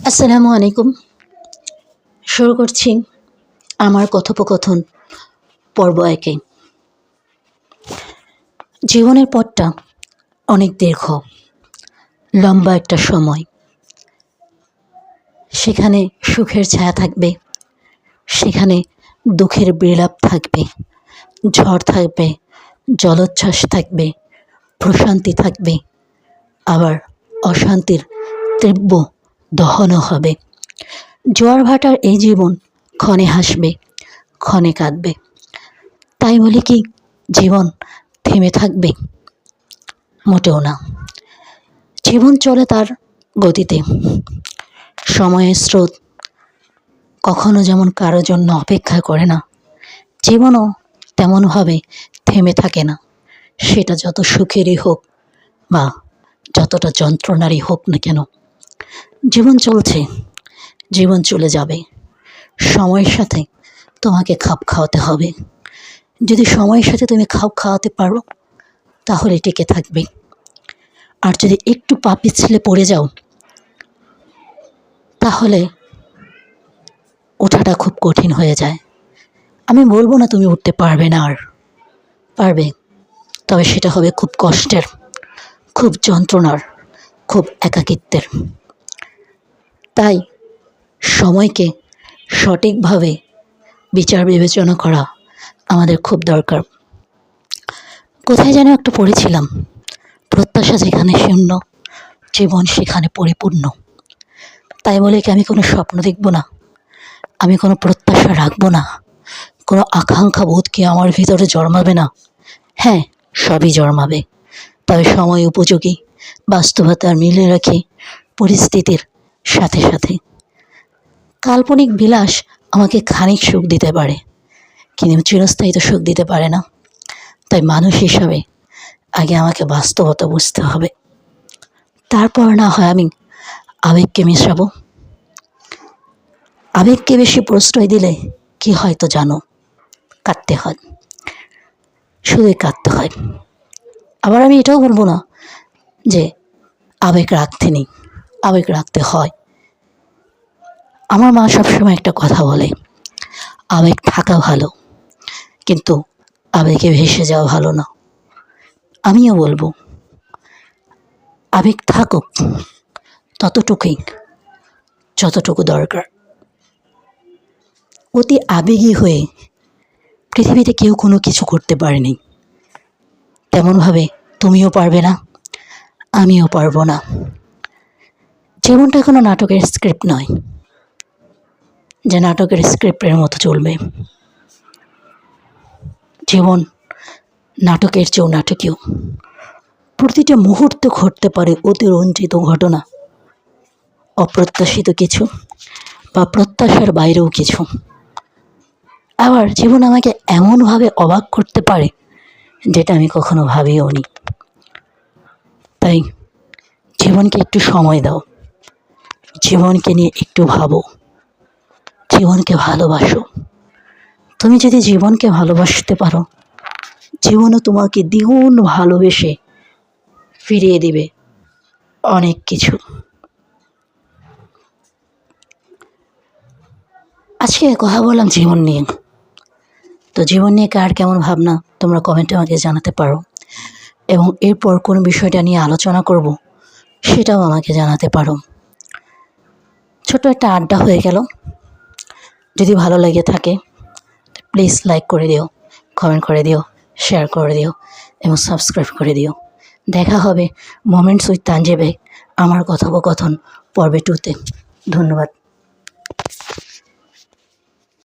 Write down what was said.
আসসালামু আলাইকুম। শুরু করছি আমার কথোপকথন পর্ব একে। জীবনের পথটা অনেক দীর্ঘ, লম্বা একটা সময়। সেখানে সুখের ছায়া থাকবে, সেখানে দুঃখের বিলাপ থাকবে, ঝড় থাকবে, জলোচ্ছ্বাস থাকবে, প্রশান্তি থাকবে, আবার অশান্তির তীব্র দহনও হবে। জোয়ার ভাটার এই জীবন ক্ষণে হাসবে, ক্ষণে কাঁদবে। তাই বলি কি জীবন থেমে থাকবে? মোটেও না। জীবন চলে তার গতিতে। সময়ের স্রোত কখনো যেমন কারো জন্য অপেক্ষা করে না, জীবনও তেমনভাবে থেমে থাকে না। সেটা যত সুখেরই হোক বা যতটা যন্ত্রণারই হোক না কেন, জীবন চলছে, জীবন চলে যাবে। সময়ের সাথে তোমাকে খাপ খাওয়াতে হবে। যদি সময়ের সাথে তুমি খাপ খাওয়াতে পারো তাহলে টিকে থাকবে। আর যদি একটু পা পিছলে পড়ে যাও তাহলে ওঠাটা খুব কঠিন হয়ে যায়। আমি বলবো না তুমি উঠতে পারবে না, আর পারবে, তবে সেটা হবে খুব কষ্টের, খুব যন্ত্রণার, খুব একাকিত্বের। তাই সময়কে সঠিকভাবে বিচার বিবেচনা করা আমাদের খুব দরকার। কোথায় যেন একটু পড়েছিলাম, প্রত্যাশা যেখানে শূন্য, জীবন সেখানে পরিপূর্ণ। তাই বলে কি আমি কোনো স্বপ্ন দেখব না, আমি কোনো প্রত্যাশা রাখবো না, কোনো আকাঙ্ক্ষা বোধ কি আমার ভিতরে জন্মাবে না? হ্যাঁ, সবই জন্মাবে, তবে সময় উপযোগী, বাস্তবতার মিলে রাখি পরিস্থিতির সাথে সাথে। কাল্পনিক বিলাস আমাকে খানিক সুখ দিতে পারে, কিন্তু চিরস্থায়ী তো সুখ দিতে পারে না। তাই মানুষ হিসাবে আগে আমাকে বাস্তবতা বুঝতে হবে, তারপর না হয় আমি আবেগকে মেশাবো। আবেগকে বেশি প্রশ্রয় দিলে কি হয় তো জানো, কাঁদতে হয়, শুধুই কাঁদতে হয়। আবার আমি এটাও বলবো না যে আবেগ রাখতে নেই, আবেগ রাখতে হয়। আমার মা সবসময় একটা কথা বলে, আবেগ থাকা ভালো, কিন্তু আবেগে ভেসে যাওয়া ভালো না। আমিও বলবো আবেগ থাকুক, ততটুকুই যতটুকু দরকার। অতি আবেগী হয়ে পৃথিবীতে কেউ কোনো কিছু করতে পারেনি, তেমনভাবে তুমিও পারবে না, আমিও পারবো না। জীবনটা কোনো নাটকের স্ক্রিপ্ট নয় যে নাটকের স্ক্রিপ্টের মতো চলবে। জীবন নাটকের চেয়েও নাটকীয়। প্রতিটা মুহূর্তে ঘটতে পারে অতিরঞ্জিত ঘটনা, অপ্রত্যাশিত কিছু বা প্রত্যাশার বাইরেও কিছু। আবার জীবন আমাকে এমনভাবে অবাক করতে পারে যেটা আমি কখনো ভাবিও নি। তাই জীবনকে একটু সময় দাও, জীবনকে নিয়ে একটু ভাবো, জীবনকে ভালোবাসো। তুমি যদি জীবনকে ভালোবাসতে পারো, জীবনও তোমাকে দ্বিগুণ ভালোবেসে ফিরিয়ে দিবে অনেক কিছু। আজকে কথা বললাম জীবন নিয়ে, তো জীবন নিয়ে কার কেমন ভাবনা তোমরা কমেন্টে আমাকে জানাতে পারো, এবং এরপর কোন বিষয়টা নিয়ে আলোচনা করব সেটাও আমাকে জানাতে পারো। ছোট একটা আড্ডা হয়ে গেল। যদি ভালো লেগে থাকে প্লিজ লাইক করে দিও, কমেন্ট করে দিও, শেয়ার করে দিও এবং সাবস্ক্রাইব করে দিও। দেখা হবে মোমেন্টস উইথ তানজিবে আমার কথোপকথন পর্বে 2-তে। ধন্যবাদ।